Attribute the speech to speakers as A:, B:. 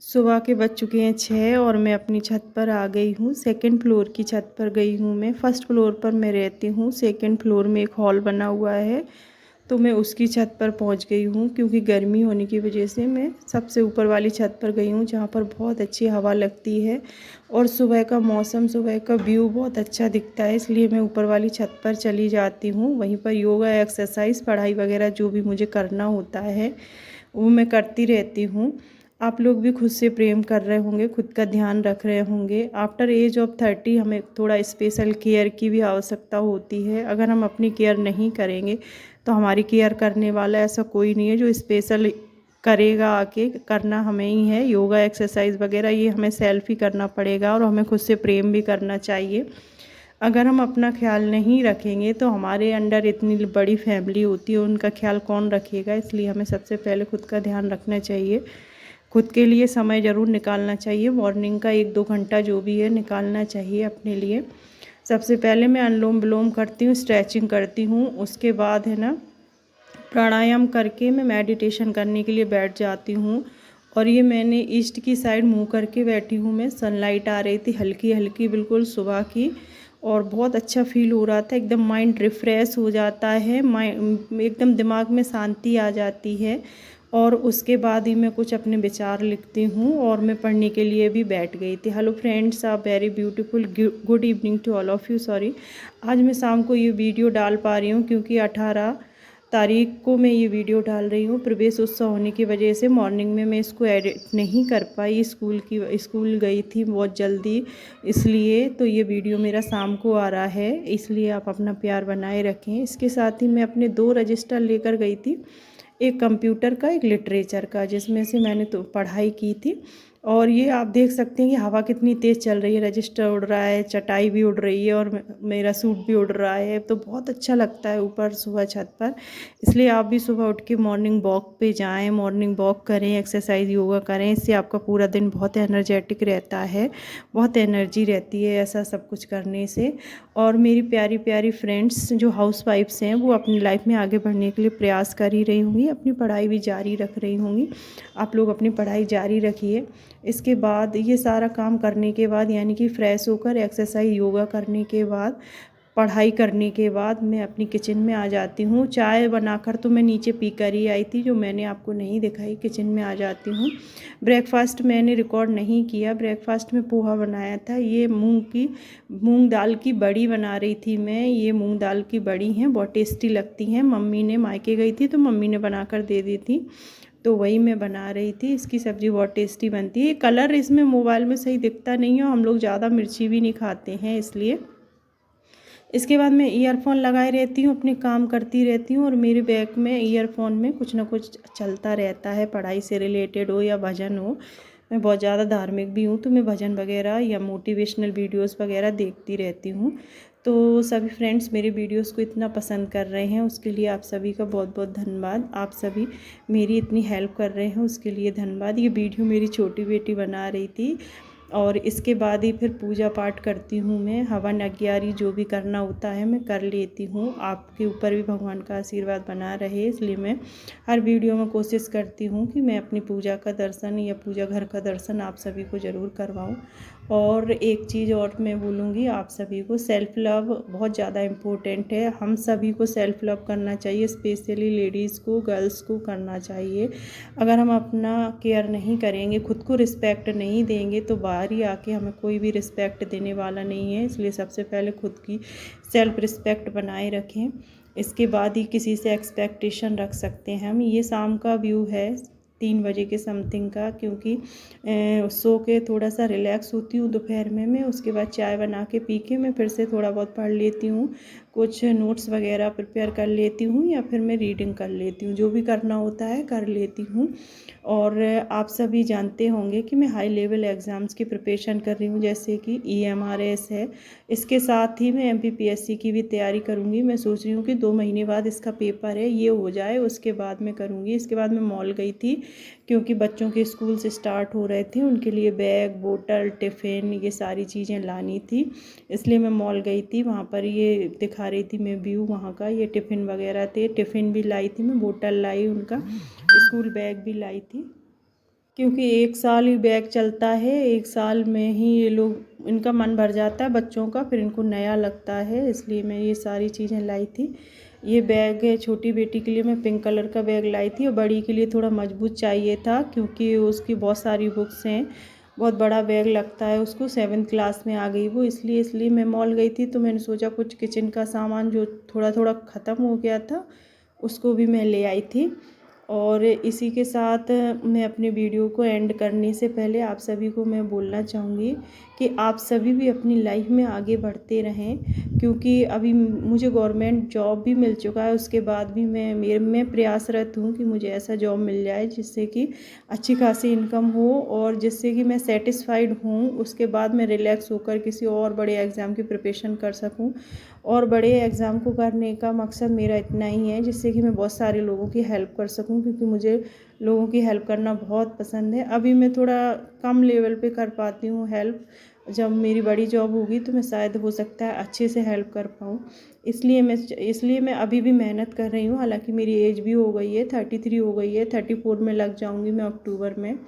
A: सुबह के बज चुके हैं 6 और मैं अपनी छत पर आ गई हूँ। सेकंड फ्लोर की छत पर गई हूँ मैं। फर्स्ट फ्लोर पर मैं रहती हूँ, सेकंड फ्लोर में एक हॉल बना हुआ है, तो मैं उसकी छत पर पहुँच गई हूँ क्योंकि गर्मी होने की वजह से मैं सबसे ऊपर वाली छत पर गई हूँ जहाँ पर बहुत अच्छी हवा लगती है और सुबह का मौसम, सुबह का व्यू बहुत अच्छा दिखता है, इसलिए मैं ऊपर वाली छत पर चली जाती हूँ। वहीं पर योगा, एक्सरसाइज, पढ़ाई वगैरह जो भी मुझे करना होता है वो मैं करती रहती हूँ। आप लोग भी खुद से प्रेम कर रहे होंगे, खुद का ध्यान रख रहे होंगे। आफ्टर एज ऑफ 30 हमें थोड़ा स्पेशल केयर की भी आवश्यकता होती है। अगर हम अपनी केयर नहीं करेंगे तो हमारी केयर करने वाला ऐसा कोई नहीं है जो स्पेशल करेगा। आके करना हमें ही है। योगा, एक्सरसाइज वगैरह ये हमें सेल्फ ही करना पड़ेगा और हमें खुद से प्रेम भी करना चाहिए। अगर हम अपना ख्याल नहीं रखेंगे तो हमारे अंडर इतनी बड़ी फैमिली होती है, उनका ख्याल कौन रखेगा। इसलिए हमें सबसे पहले खुद का ध्यान रखना चाहिए। खुद के लिए समय ज़रूर निकालना चाहिए। मॉर्निंग का 1-2 घंटा जो भी है निकालना चाहिए अपने लिए। सबसे पहले मैं अनुलोम विलोम करती हूँ, स्ट्रेचिंग करती हूँ। उसके बाद है ना प्राणायाम करके मैं मेडिटेशन करने के लिए बैठ जाती हूँ। और ये मैंने ईस्ट की साइड मुँह करके बैठी हूँ मैं। सनलाइट आ रही थी हल्की हल्की बिल्कुल सुबह की, और बहुत अच्छा फील हो रहा था। एकदम माइंड रिफ़्रेश हो जाता है, माइंड एकदम दिमाग में शांति आ जाती है। और उसके बाद ही मैं कुछ अपने विचार लिखती हूँ और मैं पढ़ने के लिए भी बैठ गई थी। हेलो फ्रेंड्स, आप very beautiful good evening to all of you. Sorry, आज मैं शाम को ये वीडियो डाल पा रही हूँ क्योंकि 18 तारीख को मैं ये वीडियो डाल रही हूँ। प्रवेश उत्सव होने की वजह से मॉर्निंग में मैं इसको एडिट नहीं कर पाई। स्कूल गई थी बहुत जल्दी, इसलिए तो ये वीडियो मेरा शाम को आ रहा है। इसलिए आप अपना प्यार बनाए रखें। इसके साथ ही मैं अपने 2 रजिस्टर लेकर गई थी, एक कंप्यूटर का, एक लिटरेचर का, जिसमें से मैंने तो पढ़ाई की थी। और ये आप देख सकते हैं कि हवा कितनी तेज़ चल रही है। रजिस्टर उड़ रहा है, चटाई भी उड़ रही है और मेरा सूट भी उड़ रहा है, तो बहुत अच्छा लगता है ऊपर सुबह छत पर। इसलिए आप भी सुबह उठ के मॉर्निंग वॉक पे जाएं, मॉर्निंग वॉक करें, एक्सरसाइज, योगा करें। इससे आपका पूरा दिन बहुत एनर्जेटिक रहता है, बहुत एनर्जी रहती है ऐसा सब कुछ करने से। और मेरी प्यारी प्यारी फ्रेंड्स जो हाउस वाइफ्स हैं वो अपनी लाइफ में आगे बढ़ने के लिए प्रयास कर ही रही होंगी, अपनी पढ़ाई भी जारी रख रही होंगी। आप लोग अपनी पढ़ाई जारी रखिए। इसके बाद ये सारा काम करने के बाद, यानी कि फ्रेश होकर एक्सरसाइज, योगा करने के बाद, पढ़ाई करने के बाद मैं अपनी किचन में आ जाती हूँ। चाय बनाकर तो मैं नीचे पी कर ही आई थी, जो मैंने आपको नहीं दिखाई। किचन में आ जाती हूँ। ब्रेकफास्ट मैंने रिकॉर्ड नहीं किया। ब्रेकफास्ट में पोहा बनाया था। ये मूंग दाल की बड़ी बना रही थी मैं। ये मूंग दाल की बड़ी हैं, बहुत टेस्टी लगती हैं। मम्मी ने, मायके गई थी तो मम्मी ने बनाकर दे दी थी, तो वही मैं बना रही थी। इसकी सब्ज़ी बहुत टेस्टी बनती है। कलर इसमें मोबाइल में सही दिखता नहीं है, हम लोग ज़्यादा मिर्ची भी नहीं खाते हैं इसलिए। इसके बाद मैं ईयरफोन लगाए रहती हूँ, अपने काम करती रहती हूँ और मेरे बैग में ईयरफोन में कुछ ना कुछ चलता रहता है, पढ़ाई से रिलेटेड हो या भजन हो। मैं बहुत ज़्यादा धार्मिक भी हूँ, तो मैं भजन वगैरह या मोटिवेशनल वीडियोस वगैरह देखती रहती हूँ। तो सभी फ्रेंड्स मेरे वीडियोस को इतना पसंद कर रहे हैं, उसके लिए आप सभी का बहुत बहुत धन्यवाद। आप सभी मेरी इतनी हेल्प कर रहे हैं, उसके लिए धन्यवाद। ये वीडियो मेरी छोटी बेटी बना रही थी। और इसके बाद ही फिर पूजा पाठ करती हूँ मैं। हवन अग्यारी जो भी करना होता है मैं कर लेती हूँ। आपके ऊपर भी भगवान का आशीर्वाद बना रहे, इसलिए मैं हर वीडियो में कोशिश करती हूँ कि मैं अपनी पूजा का दर्शन या पूजा घर का दर्शन आप सभी को ज़रूर करवाऊँ। और एक चीज़ और मैं बोलूँगी आप सभी को, सेल्फ़ लव बहुत ज़्यादा इम्पोर्टेंट है। हम सभी को सेल्फ़ लव करना चाहिए, स्पेशली लेडीज़ को, गर्ल्स को करना चाहिए। अगर हम अपना केयर नहीं करेंगे, खुद को रिस्पेक्ट नहीं देंगे, तो बाहर ही आके हमें कोई भी रिस्पेक्ट देने वाला नहीं है। इसलिए सबसे पहले खुद की सेल्फ रिस्पेक्ट बनाए रखें, इसके बाद ही किसी से एक्सपेक्टेशन रख सकते हैं हम। ये शाम का व्यू है 3 बजे के समथिंग का, क्योंकि सो के थोड़ा सा रिलैक्स होती हूँ दोपहर में मैं। उसके बाद चाय बना के पी के मैं फिर से थोड़ा बहुत पढ़ लेती हूँ, कुछ नोट्स वगैरह प्रिपेयर कर लेती हूँ या फिर मैं रीडिंग कर लेती हूँ, जो भी करना होता है कर लेती हूँ। और आप सभी जानते होंगे कि मैं हाई लेवल एग्ज़ाम्स की प्रिपरेशन कर रही हूँ, जैसे कि EMRS है। इसके साथ ही मैं MPPSC की भी तैयारी करूँगी। मैं सोच रही हूँ कि 2 महीने बाद इसका पेपर है, ये हो जाए उसके बाद मैं करूँगी। इसके बाद मैं मॉल गई थी, क्योंकि बच्चों के स्कूल से स्टार्ट हो रहे थे, उनके लिए बैग, बोतल, टिफ़िन, ये सारी चीज़ें लानी थी, इसलिए मैं मॉल गई थी। वहाँ पर ये दिखा रही थी मैं व्यू वहाँ का, ये टिफ़िन वगैरह थे। टिफ़िन भी लाई थी मैं, बोतल लाई, उनका स्कूल बैग भी लाई थी। क्योंकि 1 साल ही बैग चलता है, 1 साल में ही ये लोग इनका मन भर जाता है बच्चों का, फिर इनको नया लगता है, इसलिए मैं ये सारी चीज़ें लाई थी। ये बैग है छोटी बेटी के लिए, मैं पिंक कलर का बैग लाई थी और बड़ी के लिए थोड़ा मजबूत चाहिए था क्योंकि उसकी बहुत सारी बुक्स हैं, बहुत बड़ा बैग लगता है उसको, 7th क्लास में आ गई वो, इसलिए मैं मॉल गई थी तो मैंने सोचा कुछ किचन का सामान जो थोड़ा थोड़ा ख़त्म हो गया था उसको भी मैं ले आई थी। और इसी के साथ मैं अपने वीडियो को एंड करने से पहले आप सभी को मैं बोलना चाहूँगी कि आप सभी भी अपनी लाइफ में आगे बढ़ते रहें, क्योंकि अभी मुझे गवर्नमेंट जॉब भी मिल चुका है, उसके बाद भी मैं प्रयासरत हूँ कि मुझे ऐसा जॉब मिल जाए जिससे कि अच्छी खासी इनकम हो और जिससे कि मैं सेटिस्फाइड हूँ, उसके बाद मैं रिलैक्स होकर किसी और बड़े एग्ज़ाम की प्रिपरेशन कर सकूँ। और बड़े एग्ज़ाम को करने का मकसद मेरा इतना ही है जिससे कि मैं बहुत सारे लोगों की हेल्प कर सकूं, क्योंकि मुझे लोगों की हेल्प करना बहुत पसंद है। अभी मैं थोड़ा कम लेवल पे कर पाती हूँ हेल्प, जब मेरी बड़ी जॉब होगी तो मैं शायद हो सकता है अच्छे से हेल्प कर पाऊँ। इसलिए मैं अभी भी मेहनत कर रही हूँ, हालांकि मेरी एज भी हो गई है, 33 हो गई है, 34 में लग जाऊँगी मैं अक्टूबर में।